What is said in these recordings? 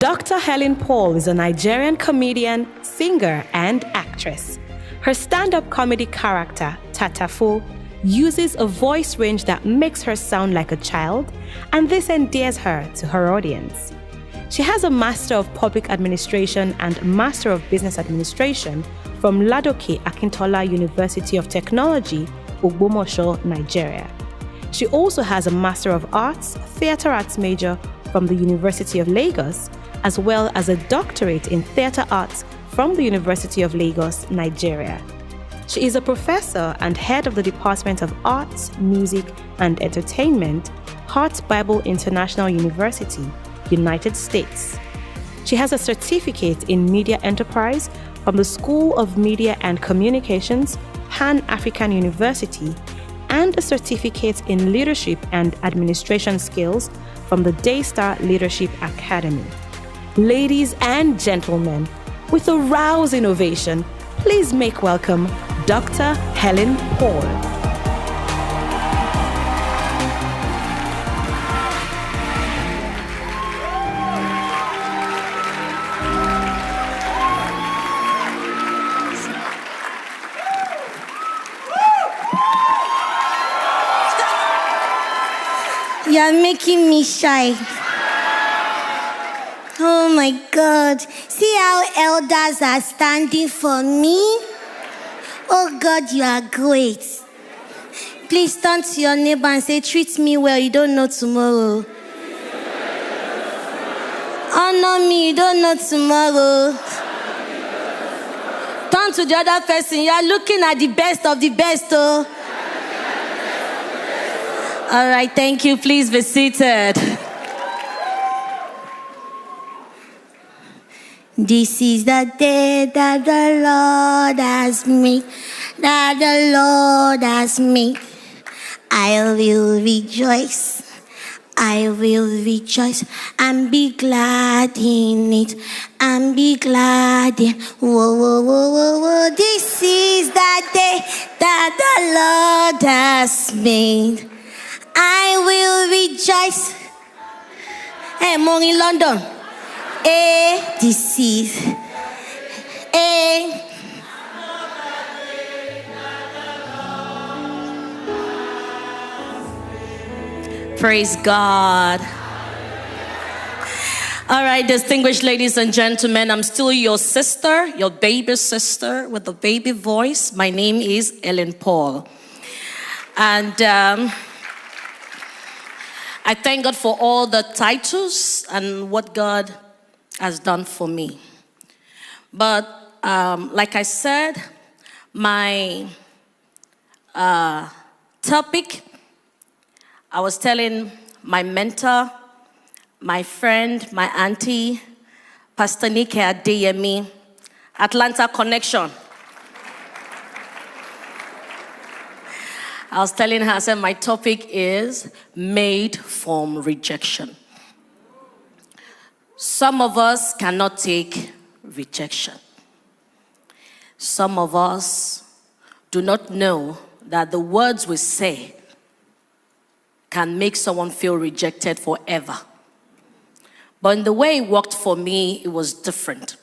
Dr. Helen Paul is a Nigerian comedian, singer, and actress. Her stand-up comedy character, Tatafo, uses a voice range that makes her sound like a child, and this endears her to her audience. She has a Master of Public Administration and Master of Business Administration from Ladoke Akintola University of Technology, Ogbomoso, Nigeria. She also has a Master of Arts, Theatre Arts major from the University of Lagos, as well as a doctorate in Theatre Arts from the University of Lagos, Nigeria. She is a professor and head of the Department of Arts, Music, and Entertainment, Hart Bible International University, United States. She has a certificate in Media Enterprise from the School of Media and Communications, Pan-African University, and a certificate in Leadership and Administration Skills from the Daystar Leadership Academy. Ladies and gentlemen, with a rousing ovation, please make welcome Dr. Helen Paul. You're making me shy. Oh my God. See how elders are standing for me? Oh God, you are great. Please turn to your neighbor and say, treat me well, you don't know tomorrow. Honor me, you don't know tomorrow. Turn to the other person, you are looking at the best of the best, oh. All right, thank you. Please be seated. This is the day that the Lord has made, that the Lord has made. I will rejoice. I will rejoice and be glad in it. And be glad in. Whoa, whoa, whoa, whoa, whoa. This is the day that the Lord has made. I will rejoice. Hey, morning London. This is. Praise God. All right, distinguished ladies and gentlemen, I'm still your sister, your baby sister with a baby voice. My name is Helen Paul. And I thank God for all the titles and what God has done for me. But like I said, my topic, I was telling my mentor, my friend, my auntie, Pastor Nike Adeyemi, Atlanta Connection. I was telling her, I said, my topic is made from rejection. Some of us cannot take rejection. Some of us do not know that the words we say can make someone feel rejected forever. But in the way it worked for me, it was different.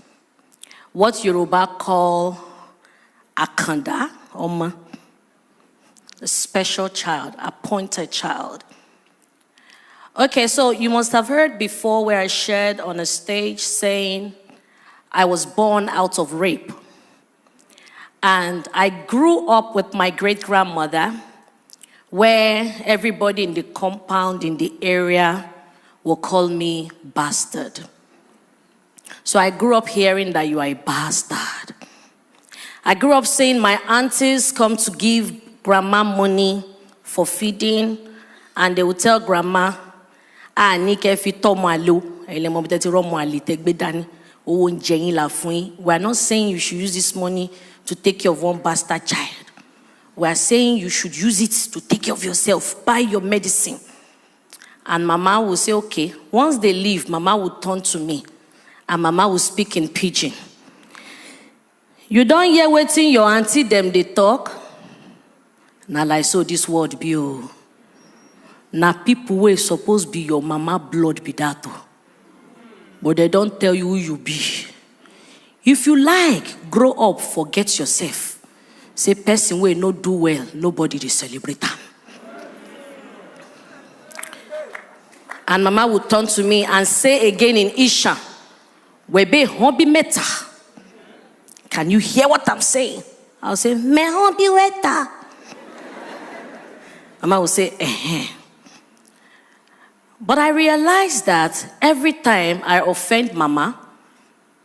What Yoruba call Akanda, Oma, a special child, appointed child. Okay, so you must have heard before where I shared on a stage saying I was born out of rape. And I grew up with my great-grandmother where everybody in the compound, in the area, will call me bastard. So I grew up hearing that you are a bastard. I grew up saying my aunties come to give grandma money for feeding, and they would tell grandma, we are not saying you should use this money to take care of one bastard child. We are saying you should use it to take care of yourself, buy your medicine. And mama will say, okay. Once they leave, mama will turn to me, and mama will speak in pidgin. You don't hear waiting your auntie them they talk. Now like so this word be oh. Now people will supposed be your mama blood be that oh. but they don't tell you who you be. If you like, grow up, forget yourself. Say person will not do well, nobody will celebrate them. And Mama would turn to me and say again in Isha, Webe hobi meta. Can you hear what I'm saying? I'll say, me hobi weta. Mama will say, eh. But I realized that every time I offend Mama,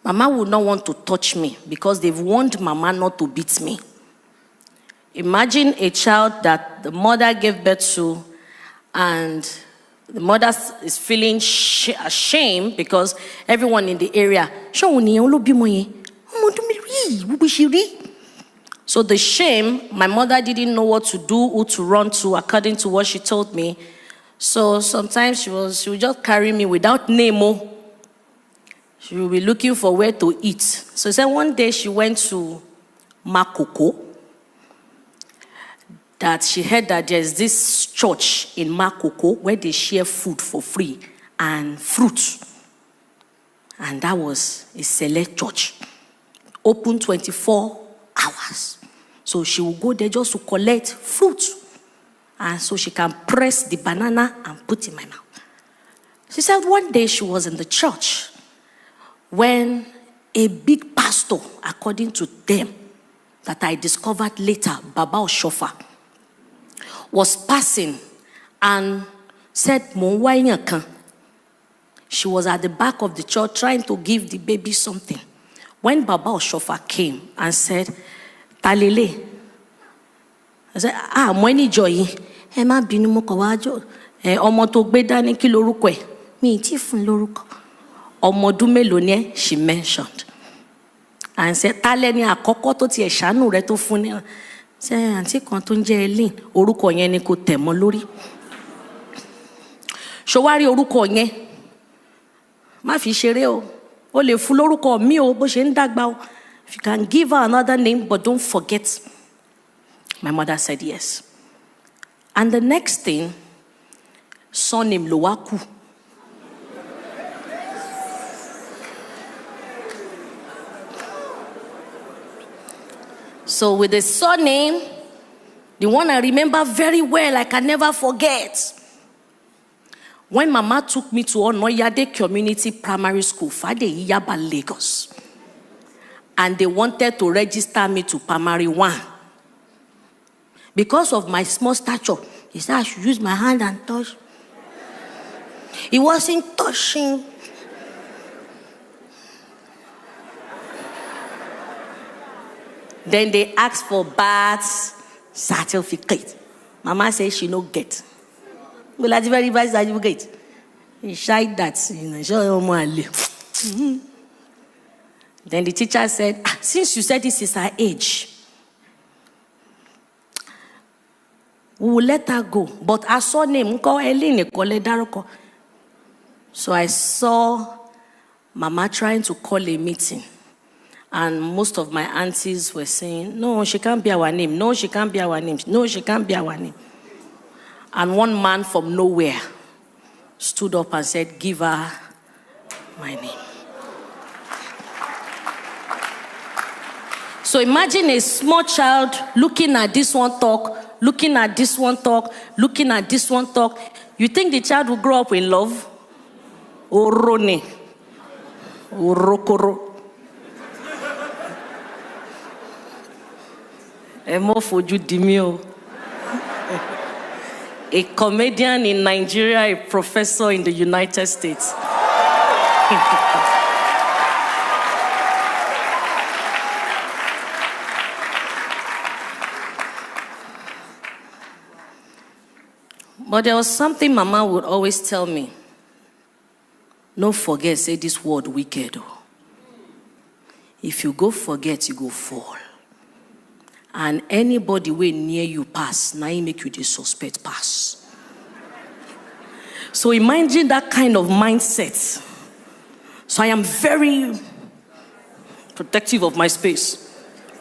Mama would not want to touch me because they've warned Mama not to beat me. Imagine a child that the mother gave birth to and the mother is feeling ashamed because everyone in the area, so the shame, my mother didn't know what to do, who to run to, according to what she told me. So sometimes she would just carry me without name. She would be looking for where to eat. So one day she went to Makoko. That she heard that there's this church in Makoko where they share food for free and fruit. And that was a select church. Open 24 hours. So she will go there just to collect fruit. And so she can press the banana and put in my mouth. She said one day she was in the church when a big pastor, according to them, that I discovered later, Baba Oshofa, was passing and said, she was at the back of the church trying to give the baby something. When Baba Oshofa came and said, Talile, I said, Mweni joy, Emma binumo kawajo, omoto gbedani ki loruko e, mi ti fun loruko. Ọmọdún mélòó ni, she mentioned. And said, Taleni akoko to ti e ṣàánú rẹ tó fún ni. Say, àǹtí kan tó ń jẹ́ Helen, orúkọ yẹn ni kò tẹ̀ mọ́ lórí. Ṣó wá rí orúkọ yẹn, má fi ṣeré o. O lè fún lórúkọ mi o, bó ṣe ń dàgbà o. If you can give her another name, but don't forget. My mother said yes. And the next thing, surname ló wá kù. So with the surname, the one I remember very well, I can never forget. When Mama took me to Onoyade Community Primary School, Fade Iyaba, Lagos, and they wanted to register me to Primary 1. Because of my small stature, he said I should use my hand and touch. He wasn't touching. Then they asked for birth certificate. Mama said she no get. Well, that's very bad certificate. He shied that. Then the teacher said, since you said this is her age, we will let her go. But I saw name. So I saw Mama trying to call a meeting. And most of my aunties were saying, no, she can't be our name. No, she can't be our name. No, she can't be our name. And one man from nowhere stood up and said, give her my name. So imagine a small child looking at this one talk, looking at this one talk, looking at this one talk. You think the child will grow up in love? Orone. Orokoro. A comedian in Nigeria, a professor in the United States. But there was something Mama would always tell me. No forget, say this word wicked. If you go forget, you go fall. And anybody way near you pass, now he make you the suspect pass. So imagine that kind of mindset. So I am very protective of my space.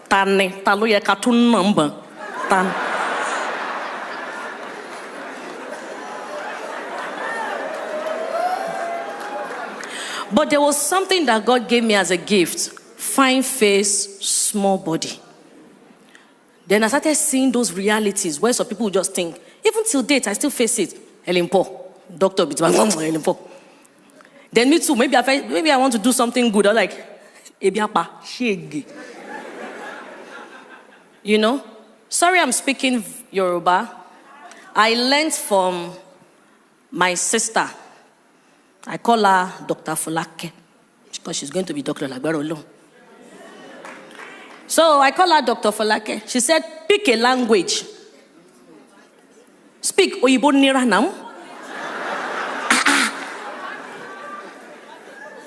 Tane, talo ye cartoon number. Tan. But there was something that God gave me as a gift. Fine face, small body. Then I started seeing those realities where some people would just think, even till date, I still face it. Helen Paul, Dr. Helen Paul. Then me too, maybe I want to do something good. I'm like, Ebiapa, shege. You know? Sorry I'm speaking Yoruba. I learned from my sister. I call her Dr. Folake because she's going to be Dr. Lagbaro. So I call her Dr. Folake. She said, pick a language. Speak Oyibo Nira now.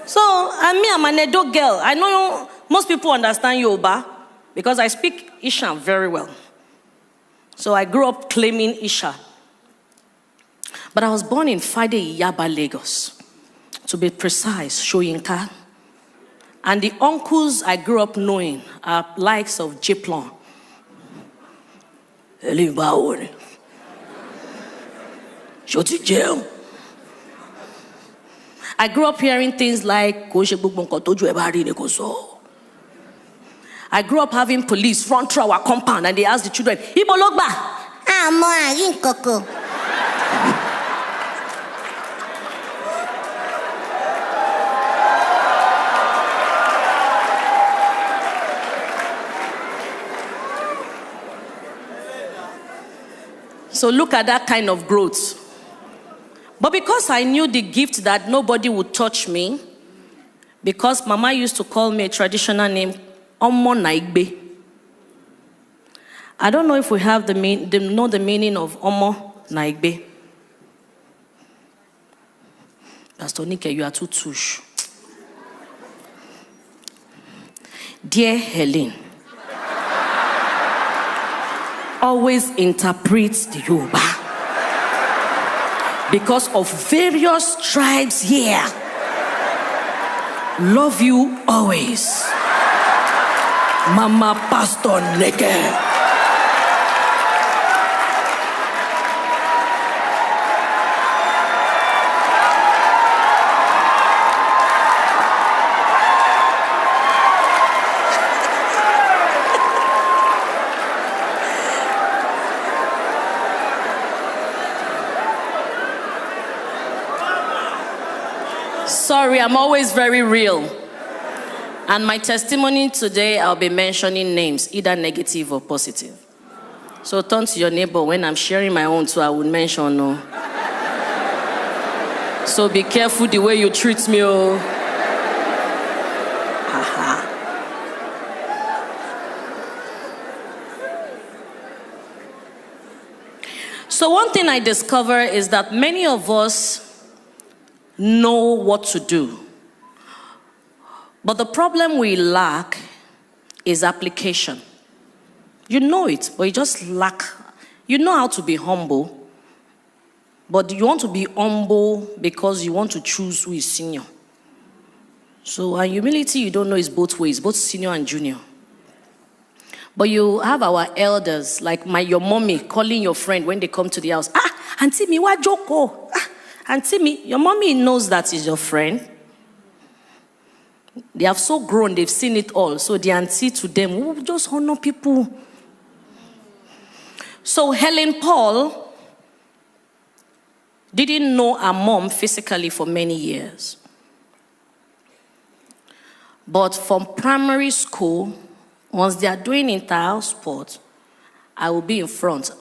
So, I'm an Edo girl. I know most people understand Yoruba because I speak Isha very well. So I grew up claiming Isha. But I was born in Fade Iyaba, Lagos. To be precise, Shoyinka. And the uncles I grew up knowing are likes of Jiplon. I grew up hearing things like, I grew up having police run through our compound and they asked the children, Ibo Logba. So look at that kind of growth. But because I knew the gift that nobody would touch me, because Mama used to call me a traditional name, Omo Naigbe. I don't know if we have know the meaning of Omo Naigbe. Pastor Nike, you are too touche. Dear Helen, always interprets the Yoruba because of various tribes here. Love you always. Mama Pastor Neke. Sorry, I'm always very real. And my testimony today, I'll be mentioning names, either negative or positive. So turn to your neighbor. When I'm sharing my own too, I would mention no. So be careful the way you treat me. Oh. So one thing I discover is that many of us know what to do. But the problem we lack is application. You know it, but you just lack. You know how to be humble, but you want to be humble because you want to choose who is senior. So our humility, you don't know, is both ways, both senior and junior. But you have our elders, like your mommy calling your friend when they come to the house. Auntie mi wa joko. Auntie mi, your mommy knows that is your friend. They have so grown, they've seen it all. So the auntie to them, we just honor people. So Helen Paul didn't know her mom physically for many years. But from primary school, once they are doing inter-house sport, I will be in front.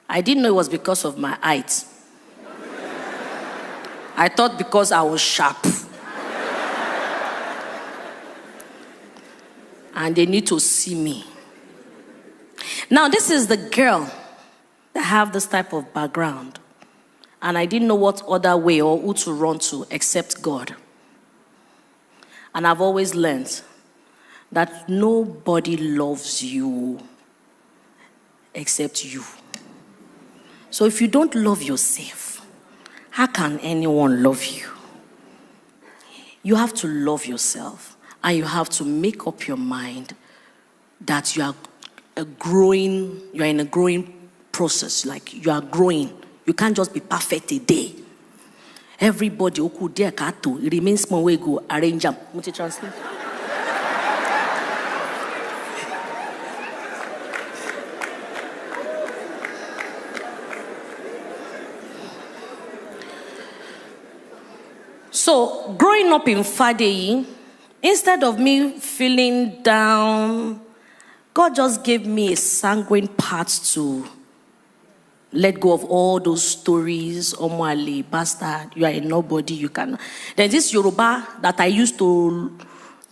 I didn't know it was because of my height. I thought because I was sharp. And they need to see me. Now, this is the girl that have this type of background. And I didn't know what other way or who to run to except God. And I've always learned that nobody loves you except you. So if you don't love yourself, how can anyone love you? You have to love yourself. And you have to make up your mind that you are in a growing process. Like you are growing. You can't just be perfect a day. Everybody, oku dear kato, it remains small way go arrange them. Multi-translate. So, growing up in Fadeyi, instead of me feeling down, God just gave me a sanguine part to let go of all those stories. Omwale, bastard, you are a nobody, you can. There's this Yoruba that I used to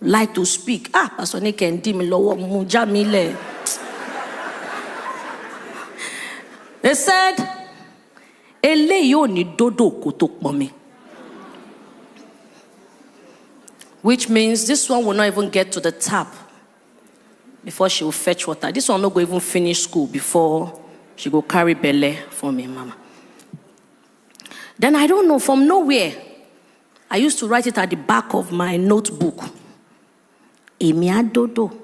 like to speak. Pastor Nick and Dimilowo Mujamile. They said, Eleyo ni dodo kotok mami. Which means this one will not even get to the tap before she will fetch water. This one will not go even finish school before she go carry belle for me, mama. Then I don't know, from nowhere, I used to write it at the back of my notebook. Emi adodo,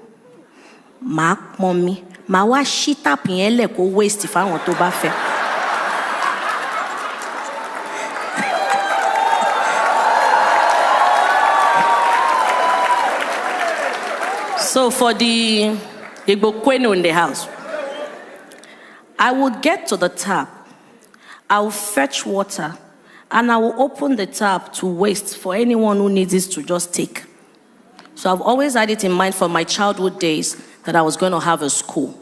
ma mommy, ma wa shita pienle ko waste if I want to bafe. So for the Igbo Kwenu in the house, I would get to the tap, I will fetch water, and I will open the tap to waste for anyone who needs it to just take. So I've always had it in mind from my childhood days that I was going to have a school,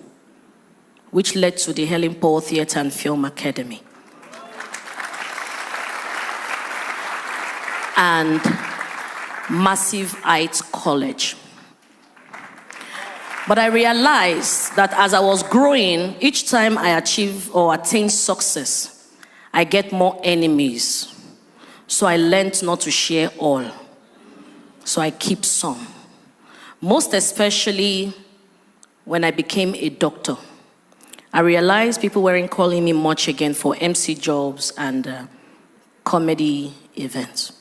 which led to the Helen Paul Theatre and Film Academy. And Massive Heights College. But I realized that as I was growing, each time I achieve or attain success, I get more enemies. So I learned not to share all. So I keep some. Most especially when I became a doctor. I realized people weren't calling me much again for MC jobs and comedy events.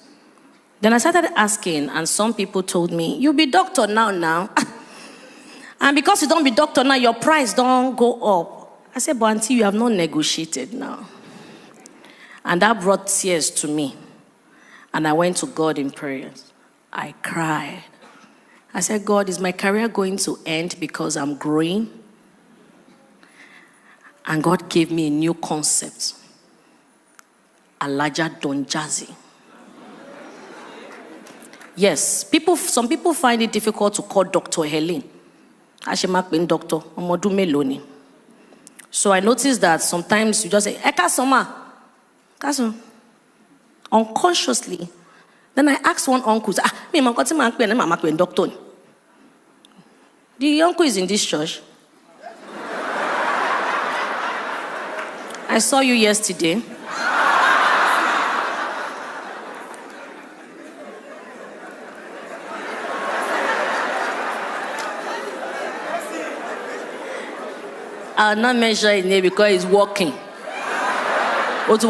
Then I started asking, and some people told me, "You'll be doctor now." And because you don't be doctor now, your price don't go up. I said, but auntie, you have not negotiated now. And that brought tears to me. And I went to God in prayers. I cried. I said, God, is my career going to end because I'm growing? And God gave me a new concept. Alaja Donjazi. Yes, some people find it difficult to call Dr. Helen. Ashemak being doctor, Omodu Meloni. So I noticed that sometimes you just say, Eka Soma. Kaso. Unconsciously. Then I asked one uncle, me man doctor. The uncle is in this church. I saw you yesterday. I'll not mention his name because he's walking. But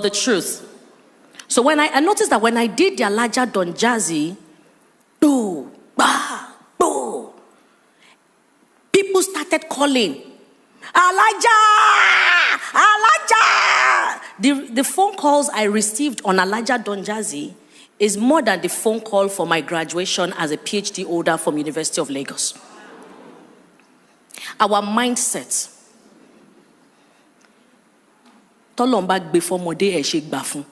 the truth. So when I noticed that when I did the Alaja Donjazi, people started calling, Alaja! Alaja! The phone calls I received on Alaja Donjazi is more than the phone call for my graduation as a PhD holder from University of Lagos. Our mindset. Tolomba before mode e shake bafun.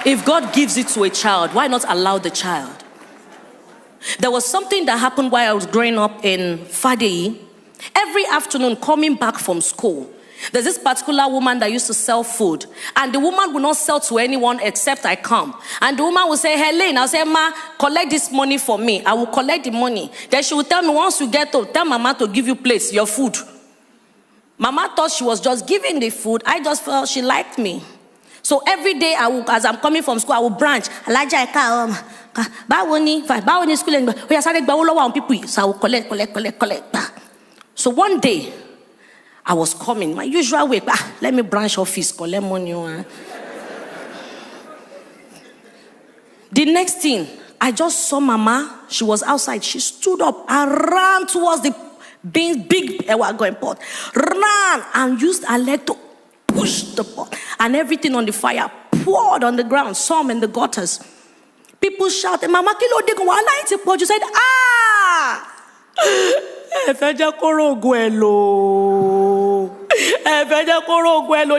If God gives it to a child, why not allow the child? There was something that happened while I was growing up in Fadeyi. Every afternoon coming back from school, there's this particular woman that used to sell food. And the woman would not sell to anyone except I come. And the woman would say, Helen, I'll say, Ma, collect this money for me. I will collect the money. Then she would tell me, once you get home, tell Mama to give you place, your food. Mama thought she was just giving the food. I just felt she liked me. So every day, as I'm coming from school, I will branch. Alaja school. So I will collect. So one day, I was coming, my usual way. Let me branch office, collect money. The next thing, I just saw Mama. She was outside. She stood up and ran towards the big going pot. Ran and used her leg to push the pot. And everything on the fire poured on the ground, some in the gutters. People shouted, Mama, kilo de wala ite pot. You said,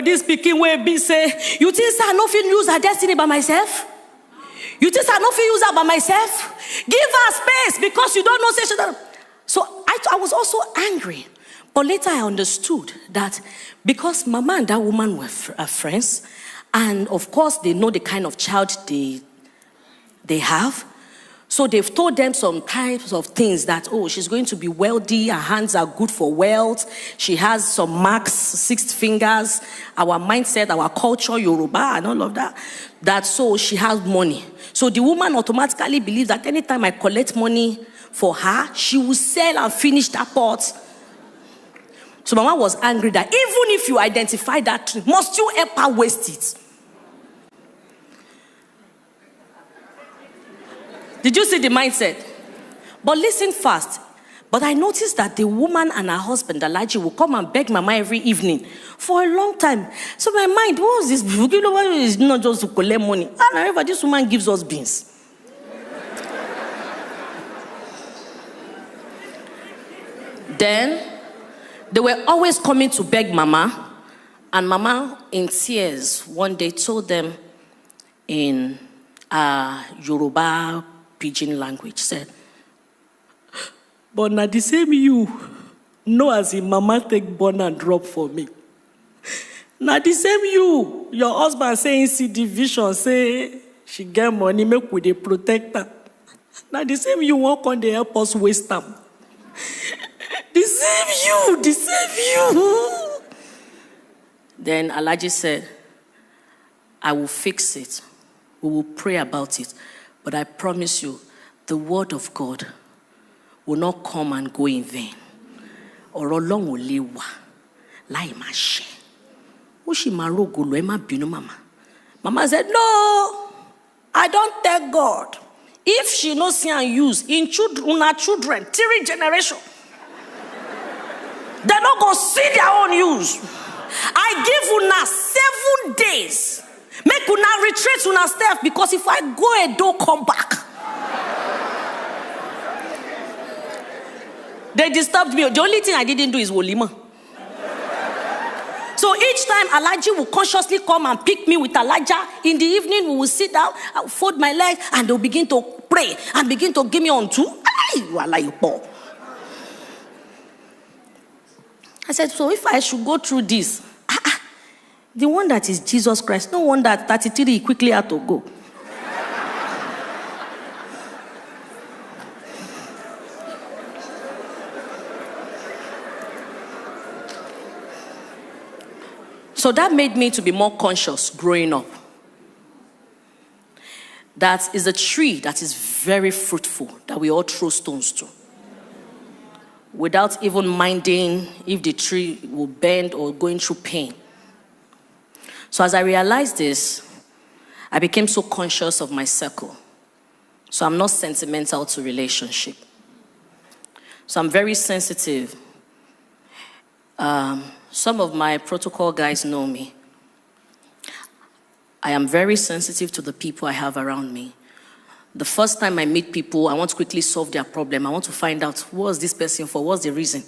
this speaking way be say, you think I no fit use her destiny by myself? You think I no fit use her by myself? Give her space because you don't know say she don't. So I was also angry. But later I understood that because Mama and that woman were friends, and of course they know the kind of child they have. So they've told them some types of things that, oh, she's going to be wealthy, her hands are good for wealth, she has some marks, 6 fingers, our mindset, our culture, Yoruba, and all of that. That so she has money. So the woman automatically believes that anytime I collect money for her, she will sell and finish that pot. So Mama was angry that even if you identify that tree, must you help her waste it? Did you see the mindset? But listen fast. But I noticed that the woman and her husband, Alaji, will come and beg Mama every evening for a long time. So my mind, what was this? It's not just to collect money. And however, this woman gives us beans. Then, they were always coming to beg Mama. And Mama, in tears, one day told them in Yoruba pidgin language, said, but now the same you know as in Mama take born and drop for me. Now the same you, your husband saying see the vision, say she get money, make with a protector. Now the same you won't come to help us waste time. The same you. Then Alaji said, I will fix it. We will pray about it. But I promise you, the word of God will not come and go in vain. Or long will lewa. Lai ma she. Ushi maro golo ema binu Mama. Mama said, no, I don't tell God. If she no see and use in children, 3 generations, they not go see their own use. I give una 7 days. Make una retreat una step, because if I go and don't come back. They disturbed me. The only thing I didn't do is Wolima. So each time Alaji will consciously come and pick me with Elijah, in the evening we will sit down, I will fold my legs, and they'll begin to pray and begin to give me on to. I said, so if I should go through this, the one that is Jesus Christ, no wonder 33 quickly had to go. So that made me to be more conscious growing up. That is a tree that is very fruitful that we all throw stones to, without even minding if the tree will bend or going through pain. So as I realized this, I became so conscious of my circle. So I'm not sentimental to relationship. So I'm very sensitive. Some of my protocol guys know me. I am very sensitive to the people I have around me. The first time I meet people, I want to quickly solve their problem. I want to find out, what's this person for? What's the reason?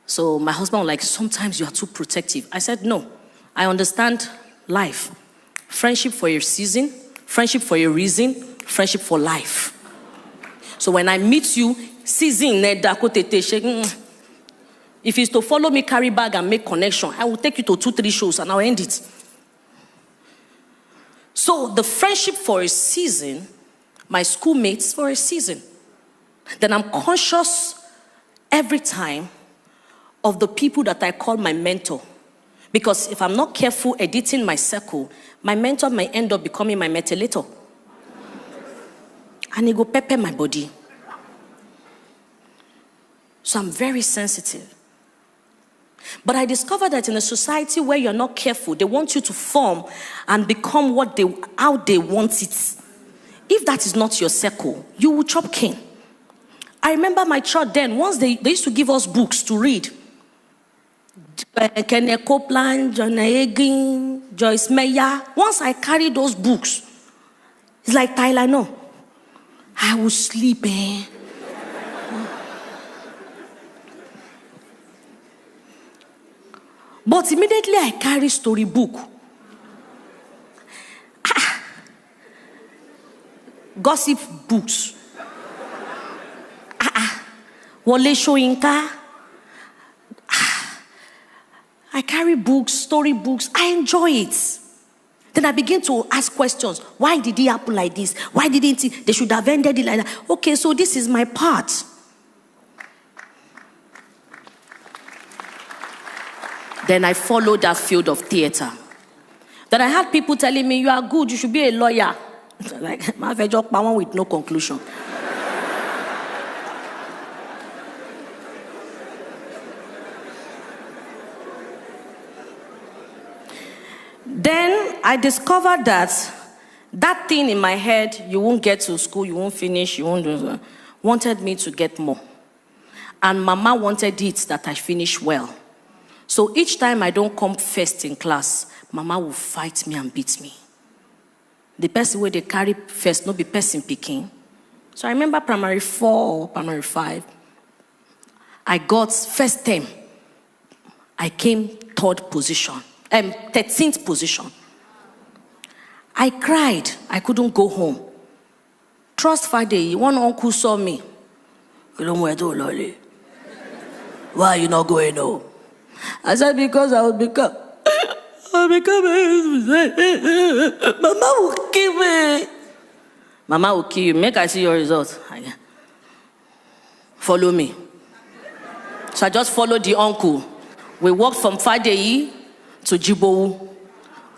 So my husband was like, sometimes you are too protective. I said, no, I understand life. Friendship for a season, friendship for a reason, friendship for life. So when I meet you, season, if it's to follow me, carry bag and make connection, I will take you to 2-3 shows and I'll end it. So the friendship for a season, my schoolmates for a season. Then I'm conscious every time of the people that I call my mentor. Because if I'm not careful editing my circle, my mentor may end up becoming my metalator. And it go pepper my body. So I'm very sensitive. But I discovered that in a society where you're not careful, they want you to form and become how they want it. If that is not your circle, you will chop cane. I remember my church then, once they used to give us books to read. Kenneth Copeland, John Hagin, Joyce Meyer. Once I carried those books, it's like Tyler, no. I will sleep, But immediately I carry storybook. Gossip books. Wole Soyinka. I carry books, story books. I enjoy it. Then I begin to ask questions. Why did it happen like this? Why didn't it? They should have ended it like that. Okay, so this is my part. Then I followed that field of theater. Then I had people telling me, you are good, you should be a lawyer. Like, my job with no conclusion. Then I discovered that thing in my head, you won't get to school, you won't finish, you won't do that, wanted me to get more. And Mama wanted it that I finish well. So each time I don't come first in class, Mama will fight me and beat me. The person where they carry first, no be person picking. So I remember primary 4 or primary 5, I got first term. I came 13th position. I cried. I couldn't go home. Trust Friday, one uncle saw me. Why are you not going home? I said, because I'll become Mama will kill me. Mama will kill you. Make I see your results. Follow me. So I just followed the uncle. We walked from Fadeyi to Jibowu.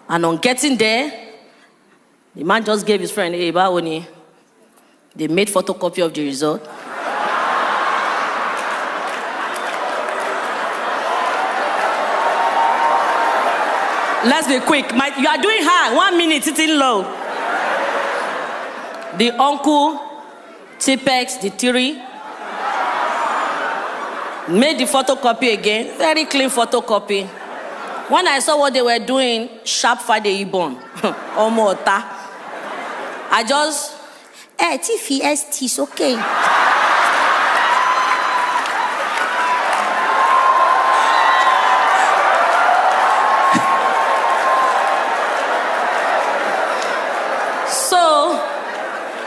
And on getting there, the man just gave his friend, hey, Bawoni. They made photocopy of the result. Let's be quick. You are doing high. 1 minute, sitting low. The uncle, Tipex, the theory, made the photocopy again. Very clean photocopy. When I saw what they were doing, sharp Fadeyi born. Omota. I just, TFST is okay.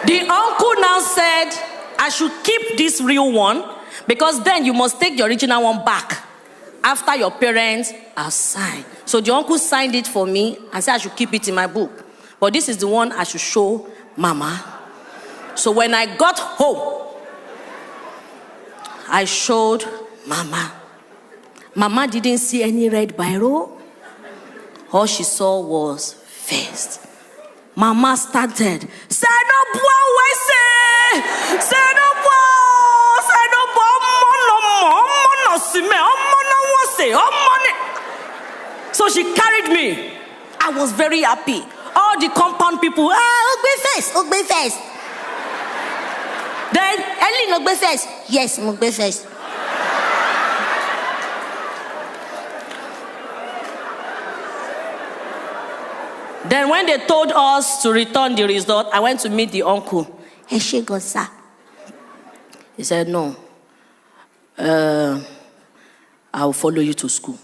The uncle now said, I should keep this real one because then you must take the original one back after your parents have signed. So the uncle signed it for me and said I should keep it in my book. But this is the one I should show Mama. So when I got home, I showed Mama. Mama didn't see any red biro. All she saw was first. Mama started. So she carried me. I was very happy. All the compound people, Ogbe first. Then, Ellen Ogbe first. Yes, Ogbe first. Then when they told us to return the result, I went to meet the uncle. He said, no. I'll follow you to school.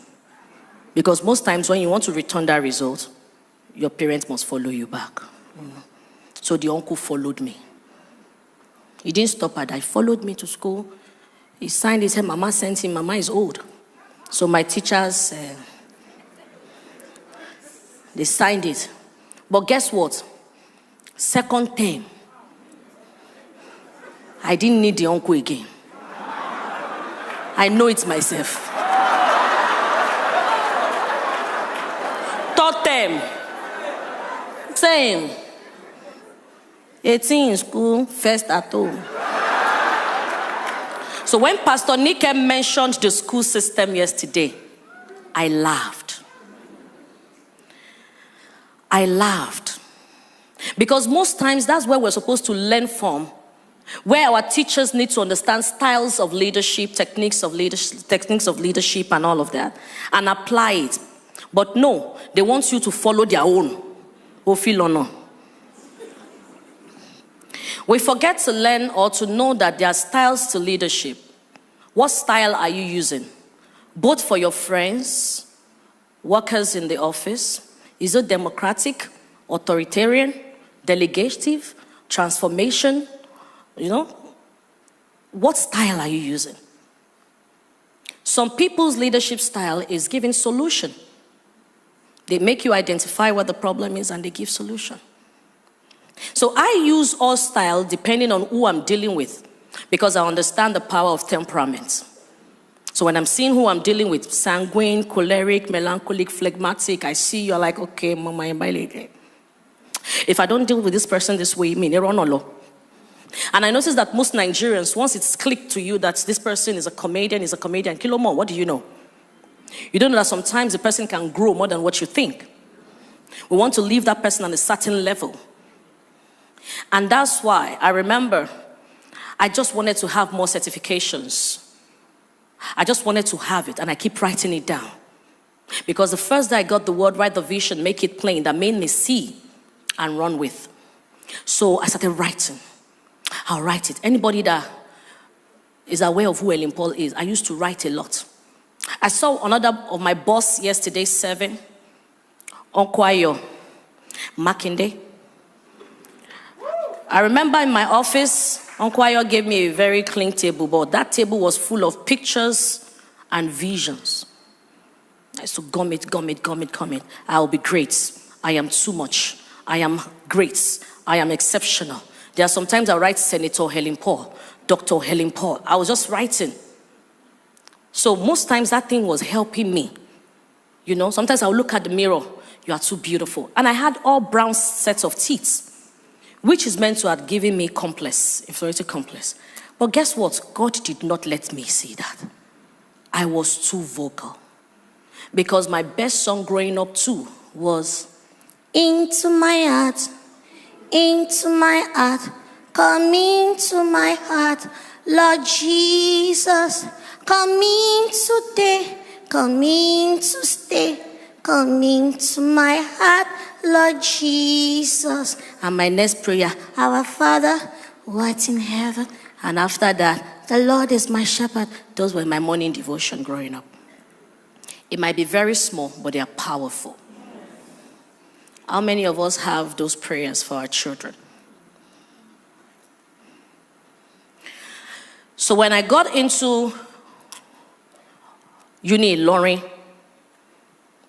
Because most times when you want to return that result, your parents must follow you back. So the uncle followed me. He didn't stop at that. He followed me to school. He signed his head. Mama sent him. Mama is old. So my teachers, they signed it. But guess what? Second term, I didn't need the uncle again. I know it myself. Third term, same. 18 in school, first at home. So when Pastor Nike mentioned the school system yesterday, I laughed. Because most times that's where we're supposed to learn from, where our teachers need to understand styles of leadership, techniques of leadership and all of that, and apply it. But no, they want you to follow their own. We forget to learn or to know that there are styles to leadership. What style are you using? Both for your friends, workers in the office. Is it democratic, authoritarian, delegative, transformation? What style are you using? Some people's leadership style is giving solution. They make you identify what the problem is and they give solution. So I use all style depending on who I'm dealing with, because I understand the power of temperament. So when I'm seeing who I'm dealing with, sanguine, choleric, melancholic, phlegmatic, I see you're like, okay, mama, if I don't deal with this person this way, and I notice that most Nigerians, once it's clicked to you that this person is a comedian, Kilomo, what do you know? You don't know that sometimes the person can grow more than what you think. We want to leave that person on a certain level. And that's why I remember I just wanted to have more certifications. I just wanted to have it, and I keep writing it down. Because the first day I got the word, write the vision, make it plain, that made me see and run with. So I started writing. I'll write it. Anybody that is aware of who Helen Paul is, I used to write a lot. I saw another of my boss yesterday, 7, Onkwayo Makinde. I remember in my office, Onkwayo gave me a very clean table, but that table was full of pictures and visions. I used to gum it. I'll be great. I am too much. I am great. I am exceptional. There are sometimes I write Senator Helen Paul, Dr. Helen Paul. I was just writing. So most times that thing was helping me. Sometimes I'll look at the mirror. You are too beautiful. And I had all brown sets of teeth, which is meant to have given me complex, inferiority complex. But guess what? God did not let me see that. I was too vocal. Because my best song growing up too was, into my heart, come into my heart, Lord Jesus, come in today, come in to stay, come into my heart, Lord Jesus. And my next prayer, our Father, who art in heaven. And after that, the Lord is my shepherd. Those were my morning devotion growing up. It might be very small, but they are powerful. How many of us have those prayers for our children? So when I got into uni in Lorraine,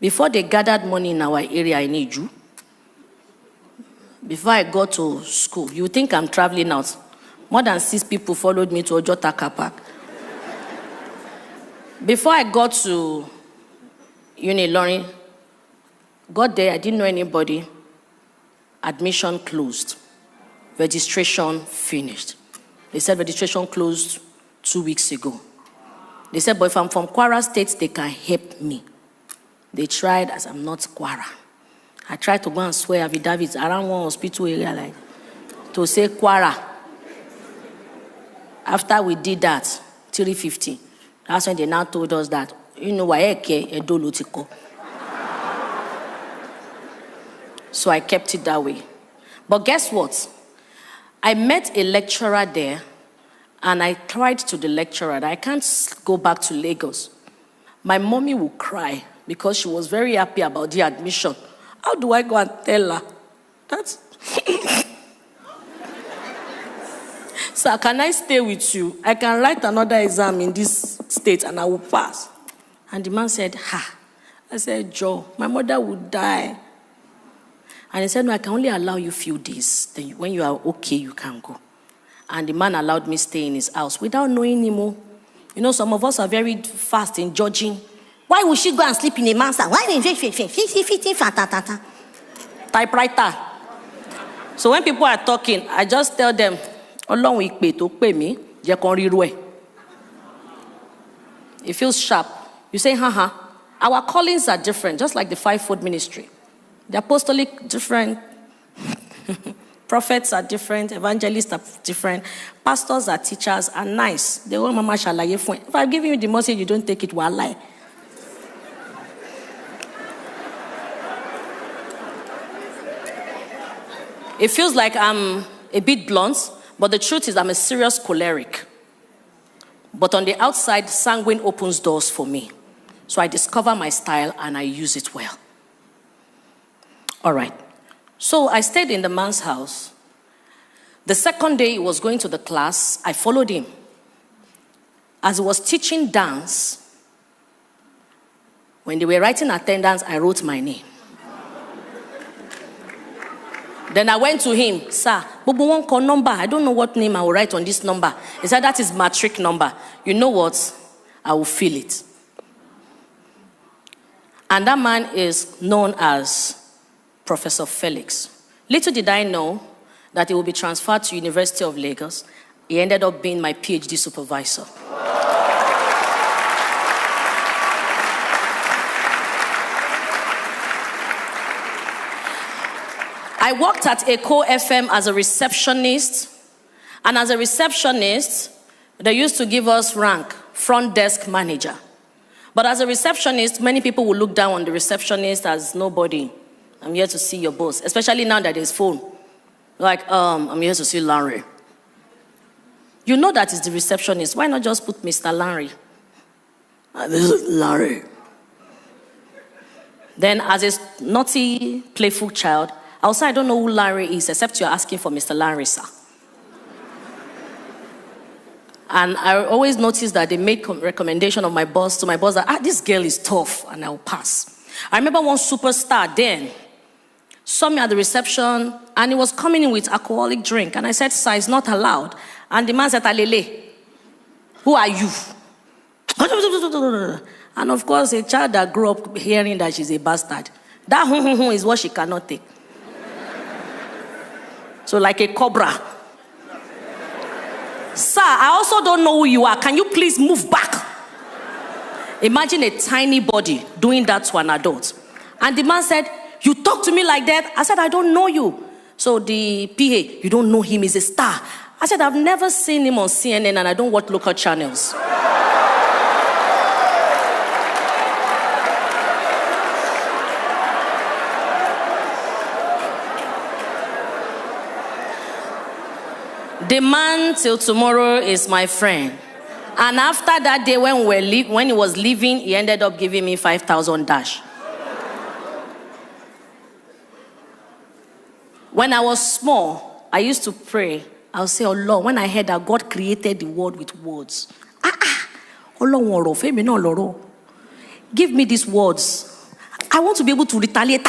before they gathered money in our area in Iju, before I got to school, you think I'm traveling out. More than 6 people followed me to Ojota Car Park. Before I got to uni in Lorraine, got there, I didn't know anybody. Admission closed. Registration finished. They said registration closed 2 weeks ago. They said, but if I'm from Kwara State, they can help me. They tried, as I'm not Kwara. I tried to go and swear affidavits around one hospital area, like, to say Kwara. After we did that, 350, that's when they now told us that, edolotiko. So I kept it that way. But guess what? I met a lecturer there, and I cried to the lecturer that I can't go back to Lagos. My mommy will cry because she was very happy about the admission. How do I go and tell her? That's... Sir, can I stay with you? I can write another exam in this state and I will pass. And the man said, ha. I said, Joe, my mother would die. And he said, no, I can only allow you a few days. Then when you are okay, you can go. And the man allowed me stay in his house without knowing him. Some of us are very fast in judging. Why would she go and sleep in a man's house? Why typewriter. So when people are talking, I just tell them, it feels sharp. You say, haha. Our callings are different, just like the fivefold ministry. The apostolic different. Prophets are different, evangelists are different, pastors are teachers are nice. They want mama shalaye fun. If I give you the message, you don't take it, well lie. It feels like I'm a bit blunt, but the truth is I'm a serious choleric. But on the outside, sanguine opens doors for me. So I discover my style and I use it well. All right. So I stayed in the man's house. The second day he was going to the class, I followed him. As he was teaching dance, when they were writing attendance, I wrote my name. Then I went to him, sir, Bobo won't call number. I don't know what name I will write on this number. He said, that is matric number. You know what? I will fill it. And that man is known as Professor Felix. Little did I know that he will be transferred to University of Lagos. He ended up being my PhD supervisor. I worked at Echo FM as a receptionist. And as a receptionist, they used to give us rank, front desk manager. But as a receptionist, many people will look down on the receptionist as nobody. I'm here to see your boss, especially now that there's phone. Like, I'm here to see Larry. You know that is the receptionist. Why not just put Mr. Larry? This is Larry. Then as a naughty, playful child, I'll say I don't know who Larry is, except you're asking for Mr. Larry, sir. And I always notice that they make recommendation of my boss to my boss that, this girl is tough, and I'll pass. I remember one superstar then saw me at the reception, and he was coming in with alcoholic drink. And I said, sir, it's not allowed. And the man said, Alele, who are you? And of course, a child that grew up hearing that she's a bastard, that is what she cannot take. So like a cobra. Sir, I also don't know who you are. Can you please move back? Imagine a tiny body doing that to an adult. And the man said, you talk to me like that? I said, I don't know you. So the PA, you don't know him, he's a star. I said, I've never seen him on CNN and I don't watch local channels. The man till tomorrow is my friend. And after that day when he was leaving, he ended up giving me 5,000 dash. When I was small, I used to pray. I'll say, oh Lord, when I heard that God created the world with words. Give me these words. I want to be able to retaliate.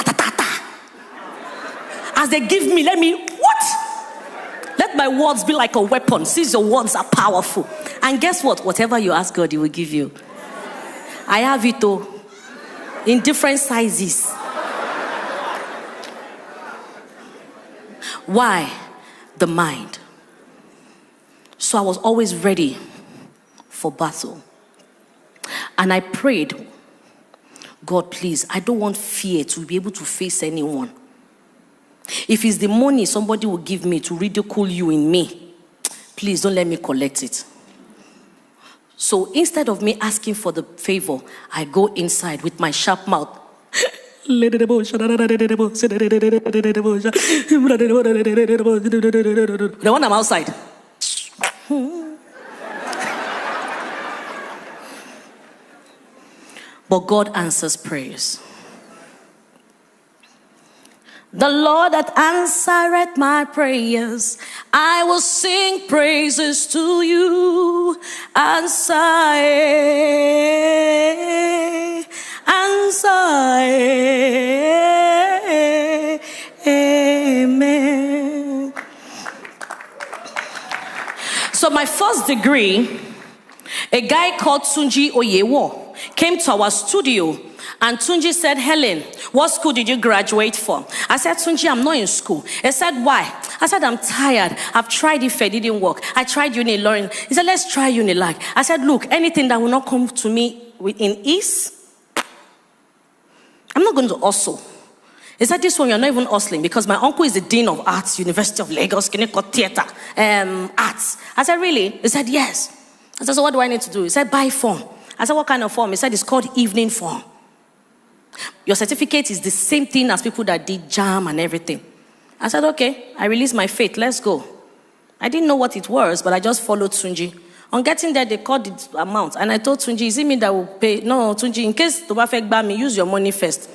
As they give me, let me, what? Let my words be like a weapon, since your words are powerful. And guess what? Whatever you ask God, He will give you. I have it all in different sizes. Why? The mind. So I was always ready for battle. And I prayed, God, please, I don't want fear to be able to face anyone. If it's the money somebody will give me to ridicule you in me, please don't let me collect it. So instead of me asking for the favor, I go inside with my sharp mouth. The one I'm outside. But God answers prayers. The Lord that answereth my prayers, I will sing praises to you. Answer, amen. So my first degree, a guy called Tunji Oyewo came to our studio. And Tunji said, Helen, what school did you graduate from? I said, Tunji, I'm not in school. He said, why? I said, I'm tired. I've tried Ife, it didn't work. I tried Unilorin. He said, let's try Unilag. I said, look, anything that will not come to me in ease, I'm not going to hustle. He said, this one, you're not even hustling because my uncle is the Dean of Arts, University of Lagos, Kineko Theatre, Arts. I said, really? He said, yes. I said, so what do I need to do? He said, buy form. I said, what kind of form? He said, it's called evening form. Your certificate is the same thing as people that did JAM and everything. I said, okay. I released my faith. Let's go. I didn't know what it was, but I just followed Tunji. On getting there, they called the amount. And I told Tunji, is it me that will pay? No, Tunji, in case to affect me, use your money first.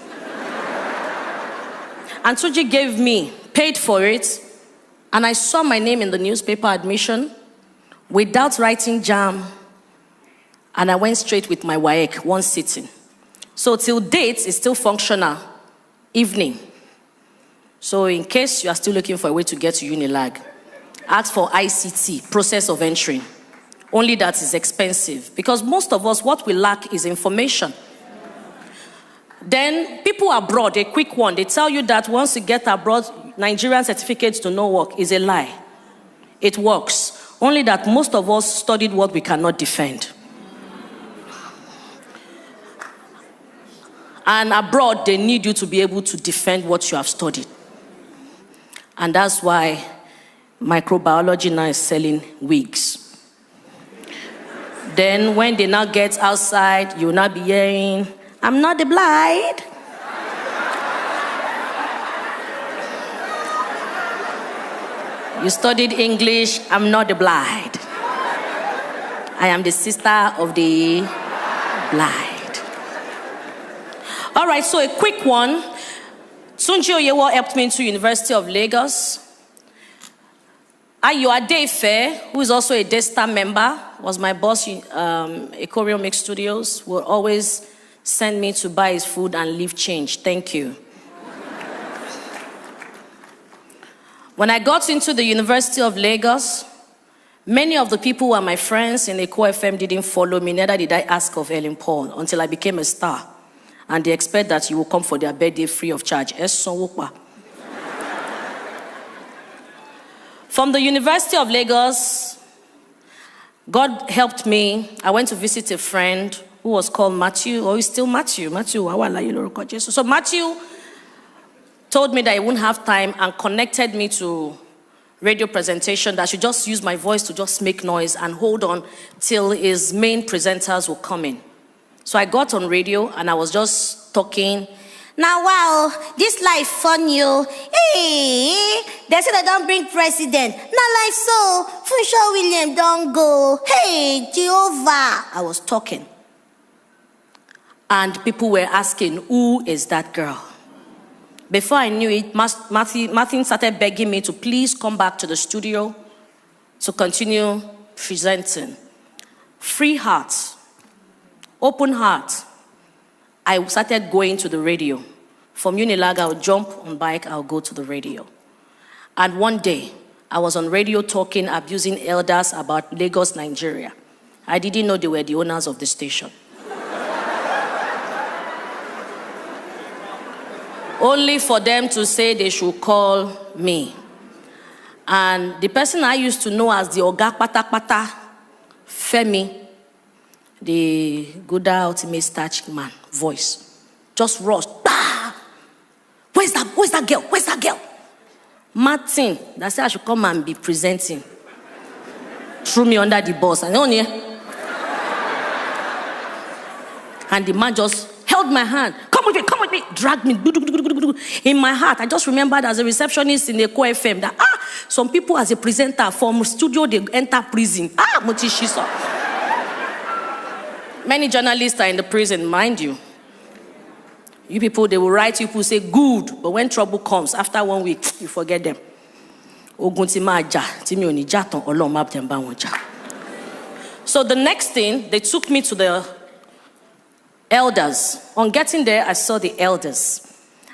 And Tunji gave me, paid for it. And I saw my name in the newspaper admission without writing JAM. And I went straight with my WAEC, one sitting. So till date, it's still functional. Evening. So in case you are still looking for a way to get to Unilag, ask for ICT, process of entry. Only that is expensive. Because most of us, what we lack is information. Then people abroad, a quick one, they tell you that once you get abroad, Nigerian certificates do not work. Is a lie. It works. Only that most of us studied what we cannot defend. And abroad, they need you to be able to defend what you have studied. And that's why microbiology now is selling wigs. Then when they now get outside, you'll not be hearing, I'm not the blind. You studied English, I'm not the blind. I am the sister of the blind. All right, so a quick one. Tunji Oyewo helped me into University of Lagos. Ayo Adefe, who is also a Daystar member, was my boss in Ecoreal Mix Studios, will always send me to buy his food and leave change. Thank you. When I got into the University of Lagos, many of the people who are my friends in Eco FM didn't follow me, neither did I ask of Helen Paul until I became a star. And they expect that you will come for their birthday free of charge. From the University of Lagos, God helped me. I went to visit a friend who was called Matthew, or he's still Matthew. So Matthew told me that he wouldn't have time and connected me to radio presentation, that I should just use my voice to just make noise and hold on till his main presenters will come in. So I got on radio and I was just talking. Now, wow, this life fun, you. Hey, they say they don't bring president. Not like so. Funshaw William don't go. Hey, Jehovah. I was talking. And people were asking, who is that girl? Before I knew it, Martin started begging me to please come back to the studio to continue presenting. Free heart. Open heart. I started going to the radio. From Unilag, I'll jump on bike, I'll go to the radio. And one day, I was on radio talking, abusing elders about Lagos, Nigeria. I didn't know they were the owners of the station. Only for them to say they should call me. And the person I used to know as the Oga Pata Pata, Femi, the Gouda ultimate starch man, voice, just rushed. Bah! Where's that girl? Where's that girl? Martin, that said I should come and be presenting. Threw me under the bus. And the man just held my hand. Come with me. Dragged me. In my heart, I just remembered as a receptionist in the Eco FM that, some people as a presenter from studio, they enter prison. Motishiso. Many journalists are in the prison, mind you. You people, they will write, you people say, good. But when trouble comes, after 1 week, you forget them. So the next thing, they took me to the elders. On getting there, I saw the elders.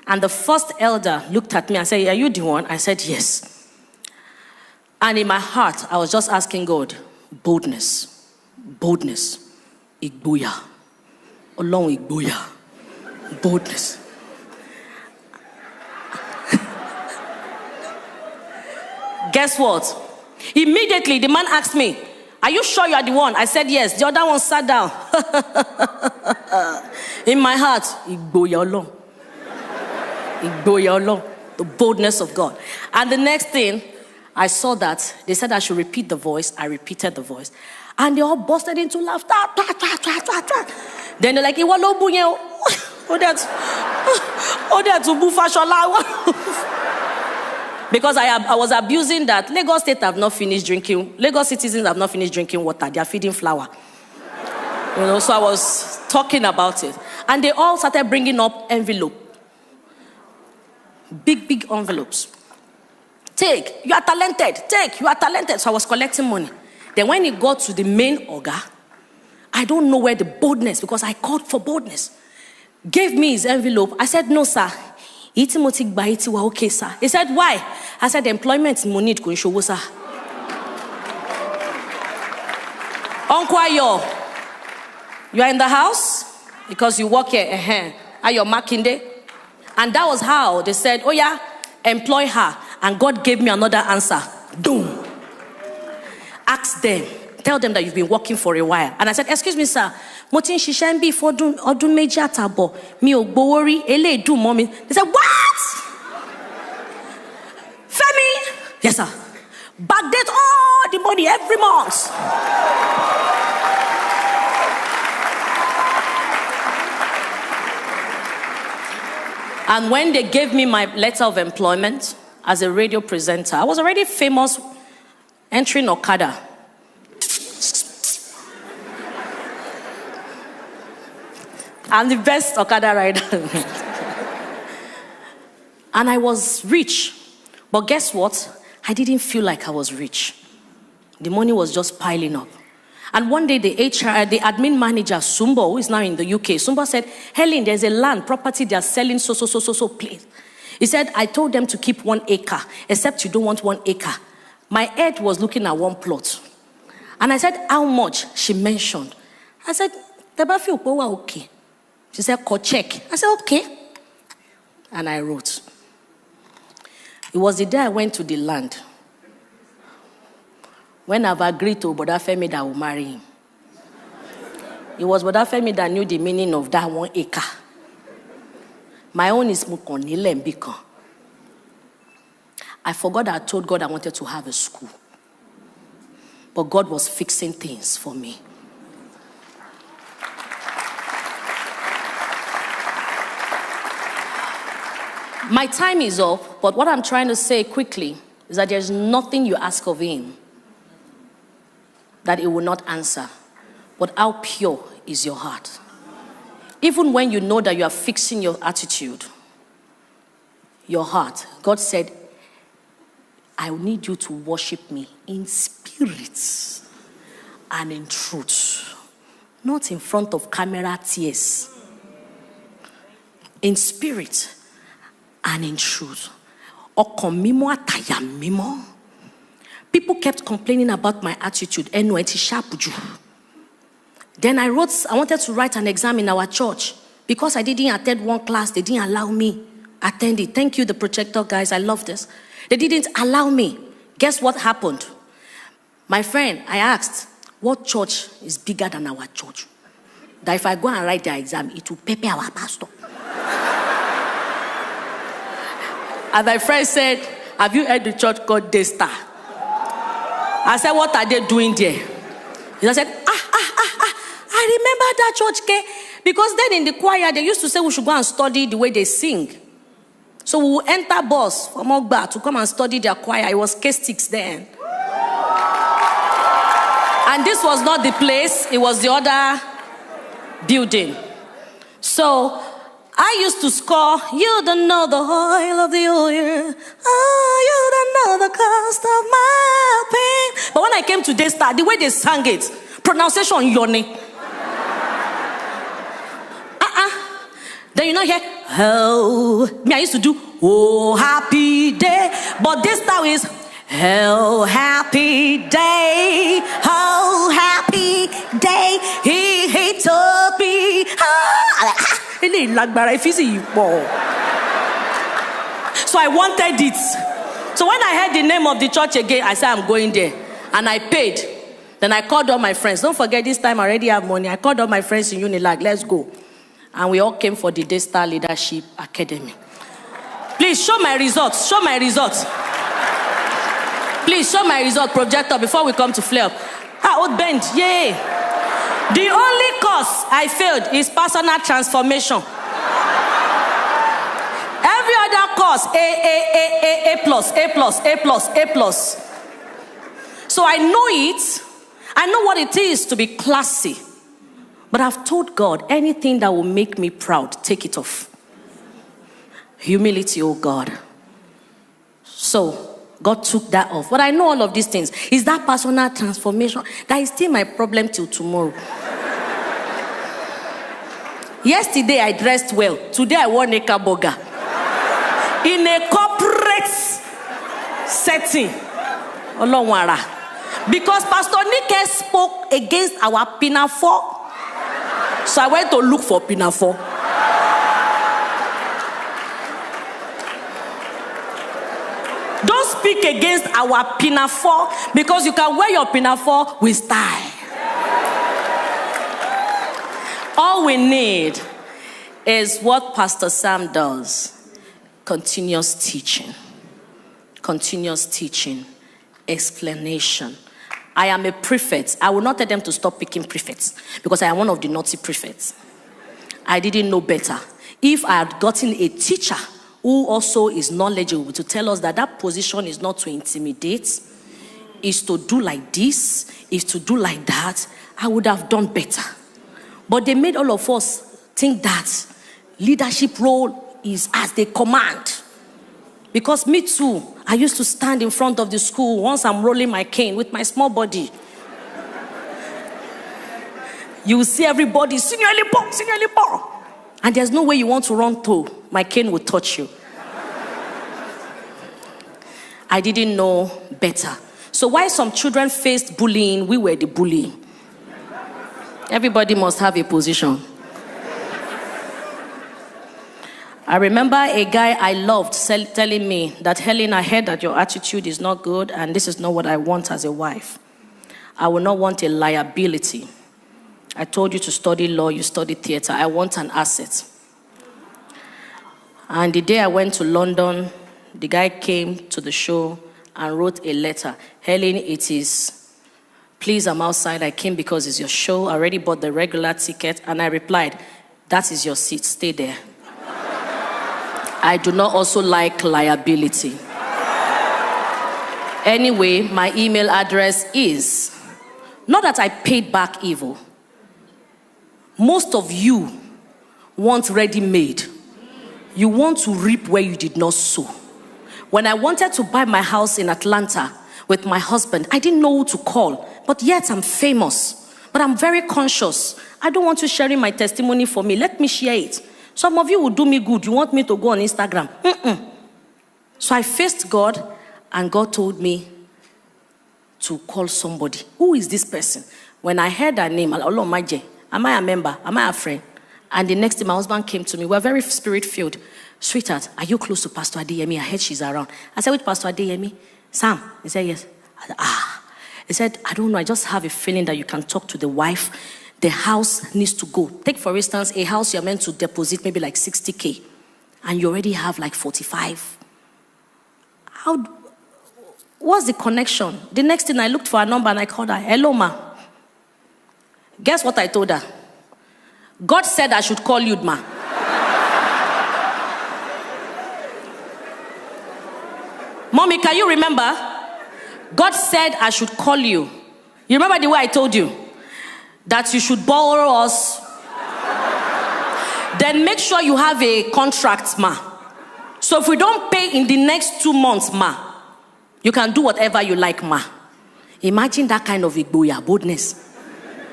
And the first elder looked at me and said, are you the one? I said, yes. And in my heart, I was just asking God, boldness, Igboya, Olorun Igboya, boldness. Guess what? Immediately, the man asked me, are you sure you are the one? I said, yes. The other one sat down. In my heart, Igboya Olorun. The boldness of God. And the next thing, I saw that they said I should repeat the voice. I repeated the voice. And they all busted into laughter. Then they're like, because I was abusing that. Lagos State have not finished drinking. Lagos citizens have not finished drinking water. They are feeding flour. So I was talking about it. And they all started bringing up envelope. Big envelopes. Take, you are talented. Take, you are talented. So I was collecting money. Then when it got to the main organ, I don't know where the boldness, because I called for boldness. Gave me his envelope. I said, no, sir. Okay, sir. He said, why? I said, employment money to show, sir. Uncle Ayo, you are in the house? Because you work here. Are you marking day? And that was how they said, oh yeah, employ her. And God gave me another answer. Boom. Ask them. Tell them that you've been working for a while. And I said, excuse me, sir. Motin Shishambi for Odun Major Tabo. Mi Ogbowori, Ele do mommy. They said, what? Femi? Yes, sir. Backdate all the money every month. And when they gave me my letter of employment as a radio presenter, I was already famous entering Okada. I'm the best Okada rider. And I was rich. But guess what? I didn't feel like I was rich. The money was just piling up. And one day the admin manager, Sumbo, who is now in the UK, Sumbo said, Helen, there's a land, property they are selling so place. He said, I told them to keep 1 acre, except you don't want 1 acre. My head was looking at one plot. And I said, how much? She mentioned. I said, okay. She said, call check. I said, okay. And I wrote. It was the day I went to the land. When I've agreed to Boda Femi that I will marry him. It was Boda Femi that knew the meaning of that 1 acre. My own is Mukonile and Bikon. I forgot that I told God I wanted to have a school. But God was fixing things for me. My time is up, but what I'm trying to say quickly is that there's nothing you ask of him that he will not answer. But how pure is your heart? Even when you know that you are fixing your attitude, your heart, God said, I need you to worship me in spirit and in truth. Not in front of camera tears. In spirit and in truth. People kept complaining about my attitude. Then I wanted to write an exam in our church. Because I didn't attend one class, they didn't allow me attend it. Thank you, the projector guys, I love this. They didn't allow me. Guess what happened? My friend, I asked, what church is bigger than our church? That if I go and write the exam, it will pepper our pastor. And my friend said, have you heard the church called Daystar? I said, what are they doing there? He said, I remember that church, because then in the choir, they used to say we should go and study the way they sing. So we will enter bus from Ogba to come and study their choir. It was K6 then. And this was not the place, it was the other building. So I used to score, you don't know the oil of the oil. Oh, you don't know the cost of my pain. But when I came to Daystar, the way they sang it, pronunciation yoni. Then you know here, oh, me I used to do, oh, happy day. But this time is, oh, happy day, oh, happy day, he told me, so I wanted it. So when I heard the name of the church again, I said, I'm going there. And I paid. Then I called all my friends. Don't forget, this time I already have money. I called all my friends in Unilag, let's go. And we all came for the Daystar Leadership Academy. Please show my results. Show my results. Please show my result projector before we come to flare up. Old bend. Yay. The only course I failed is personal transformation. Every other course, A plus, A plus, A plus, A plus. So I know it. I know what it is to be classy. But I've told God, anything that will make me proud, take it off. Humility, oh God. So God took that off. But I know all of these things. Is that personal transformation? That is still my problem till tomorrow. Yesterday I dressed well. Today I wore knicker-bocker. In a corporate setting. Because Pastor Nike spoke against our pinafore. So I went to look for pinafore. Don't speak against our pinafore, because you can wear your pinafore with style. All we need is what Pastor Sam does. Continuous teaching. Continuous teaching. Explanation. I am a prefect. I will not tell them to stop picking prefects, because I am one of the naughty prefects. I didn't know better. If I had gotten a teacher who also is knowledgeable to tell us that that position is not to intimidate, is to do like this, is to do like that, I would have done better. But they made all of us think that leadership role is as they command. Because me too, I used to stand in front of the school once I'm rolling my cane with my small body. You will see everybody, Senior Paul. And there's no way you want to run through. My cane will touch you. I didn't know better. So while some children faced bullying, we were the bully. Everybody must have a position. I remember a guy I loved telling me that, Helen, I heard that your attitude is not good and this is not what I want as a wife. I will not want a liability. I told you to study law, you study theater. I want an asset. And the day I went to London, the guy came to the show and wrote a letter. Helen, it is, please, I'm outside. I came because it's your show. I already bought the regular ticket. And I replied, that is your seat. Stay there. I do not also like liability. Anyway, my email address is, not that I paid back evil. Most of you want ready-made. You want to reap where you did not sow. When I wanted to buy my house in Atlanta with my husband, I didn't know who to call. But yet I'm famous. But I'm very conscious. I don't want you sharing my testimony for me. Let me share it. Some of you will do me good. You want me to go on Instagram. So I faced God, and God told me to call somebody. Who is this person? When I heard her name, Allah Maje, am I a member? Am I a friend? And the next day, my husband came to me. We're very spirit-filled. Sweetheart, are you close to Pastor Adeyemi? I heard she's around. I said, which Pastor Adeyemi? Sam. He said, yes. I said, He said, I don't know. I just have a feeling that you can talk to the wife. The house needs to go. Take, for instance, a house you're meant to deposit maybe like 60K. And you already have like 45. What's the connection? The next thing, I looked for a number and I called her. Hello, ma. Guess what I told her? God said I should call you, ma. Mommy, can you remember? God said I should call you. You remember the way I told you? That you should borrow us. Then make sure you have a contract, ma. So if we don't pay in the next 2 months, ma, you can do whatever you like, ma. Imagine that kind of igboya, boldness.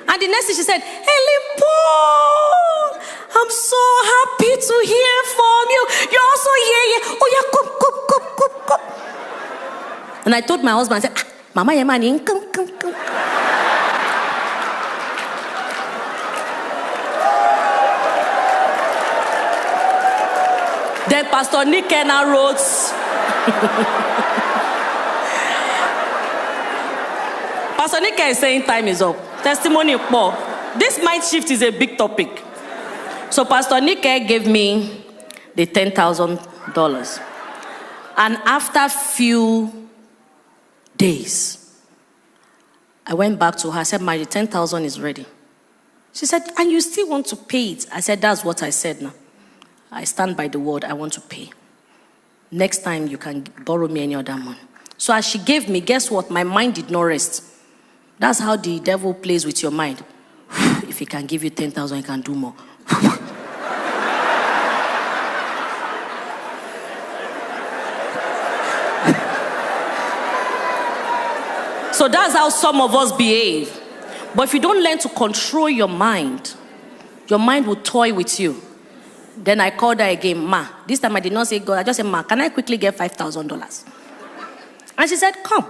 And the next thing she said, Helen Paul, I'm so happy to hear from you. You're also here. Oh yeah, come. And I told my husband, I said, Mama, your man, come. Then Pastor Nick Kenna wrote, Pastor Nick is saying time is up. Testimony Paul. This mind shift is a big topic. So Pastor Nick gave me the $10,000. And after a few days, I went back to her. I said, my 10,000 is ready. She said, and you still want to pay it? I said, that's what I said now. I stand by the word, I want to pay. Next time you can borrow me any other money. So as she gave me, guess what? My mind did not rest. That's how the devil plays with your mind. If he can give you 10,000, he can do more. So that's how some of us behave. But if you don't learn to control your mind will toy with you. Then I called her again, Ma. This time I did not say God. I just said, Ma, can I quickly get $5,000? And she said, come.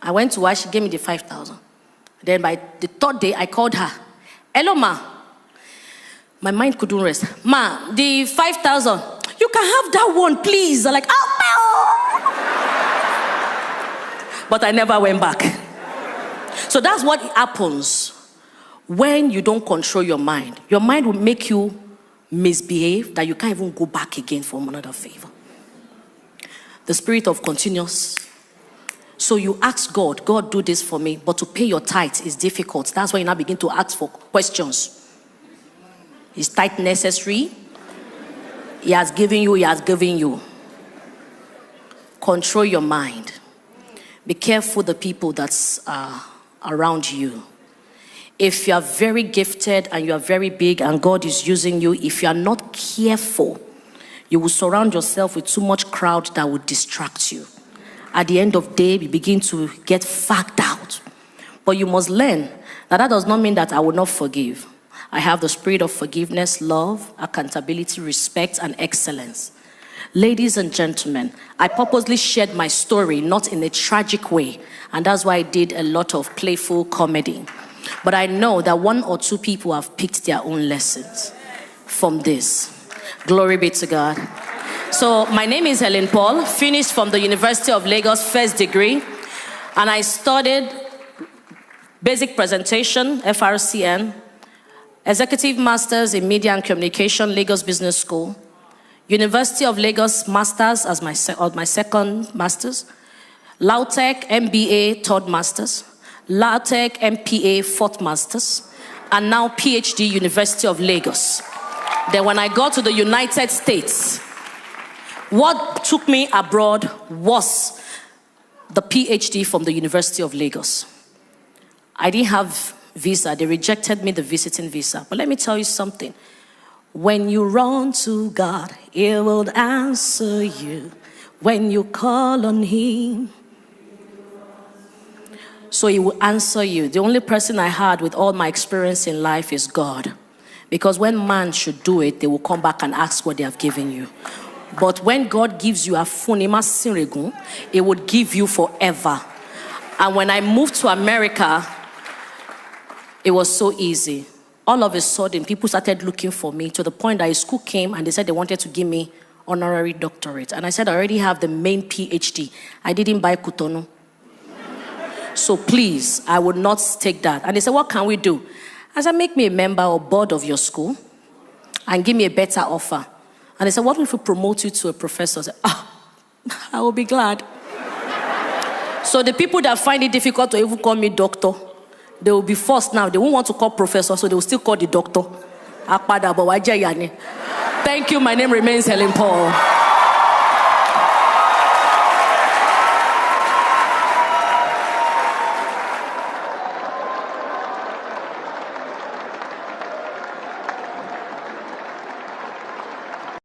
I went to her. She gave me the 5,000. Then by the third day, I called her. Hello, Ma. My mind couldn't rest. Ma, the 5,000. You can have that one, please. I'm like, oh, no. But I never went back. So that's what happens when you don't control your mind. Your mind will make you misbehave that you can't even go back again for another favor. The spirit of continuous. So you ask God, God, do this for me, but to pay your tithe is difficult. That's why you now begin to ask for questions. Is tithe necessary? He has given you, he has given you. Control your mind. Be careful the people that's around you. If you are very gifted and you are very big and God is using you, if you are not careful, you will surround yourself with too much crowd that will distract you. At the end of the day, you begin to get fagged out. But you must learn that does not mean that I will not forgive. I have the spirit of forgiveness, love, accountability, respect, and excellence. Ladies and gentlemen, I purposely shared my story, not in a tragic way. And that's why I did a lot of playful comedy. But I know that one or two people have picked their own lessons from this. Glory be to God. So my name is Helen Paul, finished from the University of Lagos, first degree. And I studied basic presentation, FRCN, executive masters in media and communication, Lagos Business School. University of Lagos Masters as my second Masters. LAUTECH MBA, third Masters. LAUTECH MPA, fourth Masters. And now PhD, University of Lagos. Then when I got to the United States, what took me abroad was the PhD from the University of Lagos. I didn't have visa. They rejected me the visiting visa. But let me tell you something. When you run to God, He will answer you. When you call on Him, so He will answer you. The only person I had with all my experience in life is God. Because when man should do it, they will come back and ask what they have given you. But when God gives you a funima sinregun, it would give you forever. And when I moved to America, it was so easy. All of a sudden, people started looking for me to the point that a school came and they said they wanted to give me honorary doctorate. And I said, I already have the main PhD. I didn't buy Cotonou. So please, I would not take that. And they said, what can we do? I said, make me a member or board of your school and give me a better offer. And they said, what if we promote you to a professor? I said, I will be glad. So the people that find it difficult to even call me doctor, they will be forced now. They won't want to call professor, so they will still call the doctor. Thank you. My name remains Helen Paul.